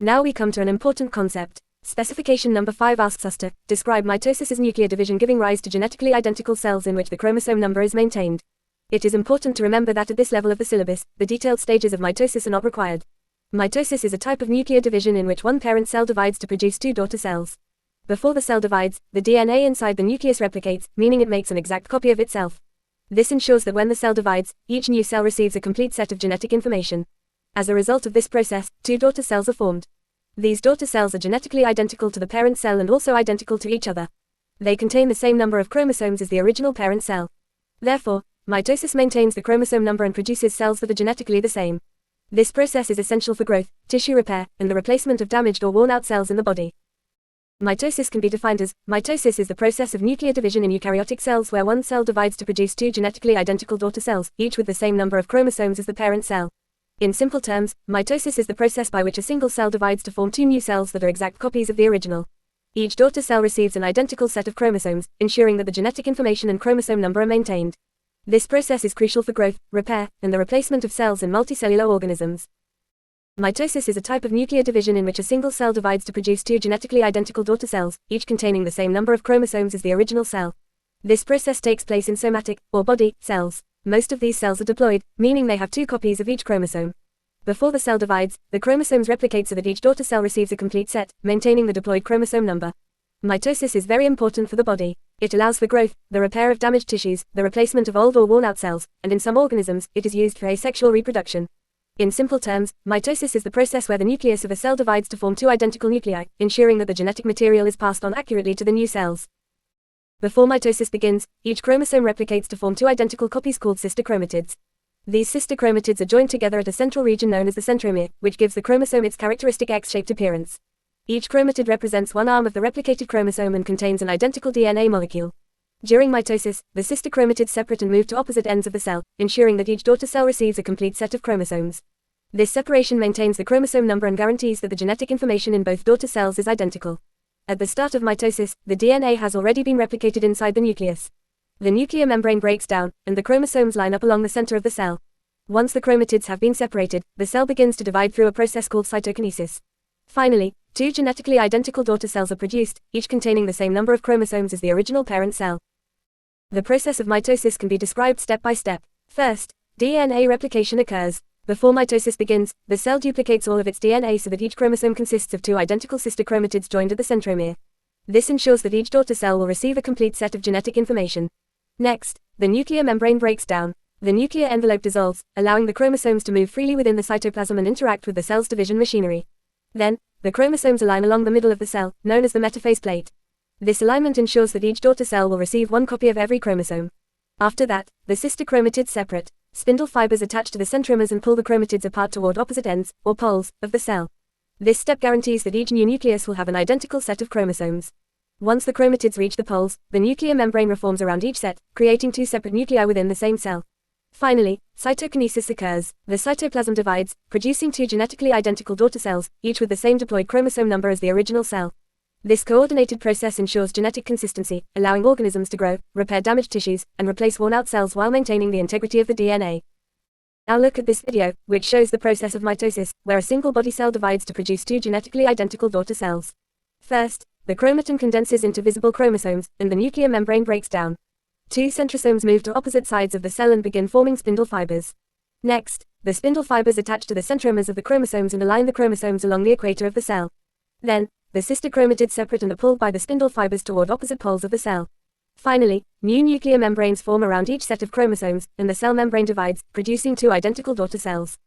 Now we come to an important concept. Specification number 5 asks us to describe mitosis as nuclear division giving rise to genetically identical cells in which the chromosome number is maintained. It is important to remember that at this level of the syllabus, the detailed stages of mitosis are not required. Mitosis is a type of nuclear division in which one parent cell divides to produce two daughter cells. Before the cell divides, the DNA inside the nucleus replicates, meaning it makes an exact copy of itself. This ensures that when the cell divides, each new cell receives a complete set of genetic information. As a result of this process, two daughter cells are formed. These daughter cells are genetically identical to the parent cell and also identical to each other. They contain the same number of chromosomes as the original parent cell. Therefore, mitosis maintains the chromosome number and produces cells that are genetically the same. This process is essential for growth, tissue repair, and the replacement of damaged or worn-out cells in the body. Mitosis can be defined as, mitosis is the process of nuclear division in eukaryotic cells where one cell divides to produce two genetically identical daughter cells, each with the same number of chromosomes as the parent cell. In simple terms, mitosis is the process by which a single cell divides to form two new cells that are exact copies of the original. Each daughter cell receives an identical set of chromosomes, ensuring that the genetic information and chromosome number are maintained. This process is crucial for growth, repair, and the replacement of cells in multicellular organisms. Mitosis is a type of nuclear division in which a single cell divides to produce two genetically identical daughter cells, each containing the same number of chromosomes as the original cell. This process takes place in somatic, or body, cells. Most of these cells are diploid, meaning they have two copies of each chromosome. Before the cell divides, the chromosomes replicate so that each daughter cell receives a complete set, maintaining the diploid chromosome number. Mitosis is very important for the body. It allows for growth, the repair of damaged tissues, the replacement of old or worn-out cells, and in some organisms, it is used for asexual reproduction. In simple terms, mitosis is the process where the nucleus of a cell divides to form two identical nuclei, ensuring that the genetic material is passed on accurately to the new cells. Before mitosis begins, each chromosome replicates to form two identical copies called sister chromatids. These sister chromatids are joined together at a central region known as the centromere, which gives the chromosome its characteristic X-shaped appearance. Each chromatid represents one arm of the replicated chromosome and contains an identical DNA molecule. During mitosis, the sister chromatids separate and move to opposite ends of the cell, ensuring that each daughter cell receives a complete set of chromosomes. This separation maintains the chromosome number and guarantees that the genetic information in both daughter cells is identical. At the start of mitosis, the DNA has already been replicated inside the nucleus. The nuclear membrane breaks down, and the chromosomes line up along the center of the cell. Once the chromatids have been separated, the cell begins to divide through a process called cytokinesis. Finally, two genetically identical daughter cells are produced, each containing the same number of chromosomes as the original parent cell. The process of mitosis can be described step by step. First, DNA replication occurs. Before mitosis begins, the cell duplicates all of its DNA so that each chromosome consists of two identical sister chromatids joined at the centromere. This ensures that each daughter cell will receive a complete set of genetic information. Next, the nuclear membrane breaks down. The nuclear envelope dissolves, allowing the chromosomes to move freely within the cytoplasm and interact with the cell's division machinery. Then, the chromosomes align along the middle of the cell, known as the metaphase plate. This alignment ensures that each daughter cell will receive one copy of every chromosome. After that, the sister chromatids separate. Spindle fibers attach to the centromeres and pull the chromatids apart toward opposite ends, or poles, of the cell. This step guarantees that each new nucleus will have an identical set of chromosomes. Once the chromatids reach the poles, the nuclear membrane reforms around each set, creating two separate nuclei within the same cell. Finally, cytokinesis occurs. The cytoplasm divides, producing two genetically identical daughter cells, each with the same diploid chromosome number as the original cell. This coordinated process ensures genetic consistency, allowing organisms to grow, repair damaged tissues, and replace worn-out cells while maintaining the integrity of the DNA. Now look at this video, which shows the process of mitosis, where a single body cell divides to produce two genetically identical daughter cells. First, the chromatin condenses into visible chromosomes, and the nuclear membrane breaks down. Two centrosomes move to opposite sides of the cell and begin forming spindle fibers. Next, the spindle fibers attach to the centromeres of the chromosomes and align the chromosomes along the equator of the cell. Then, the sister chromatids separate and are pulled by the spindle fibers toward opposite poles of the cell. Finally, new nuclear membranes form around each set of chromosomes, and the cell membrane divides, producing two identical daughter cells.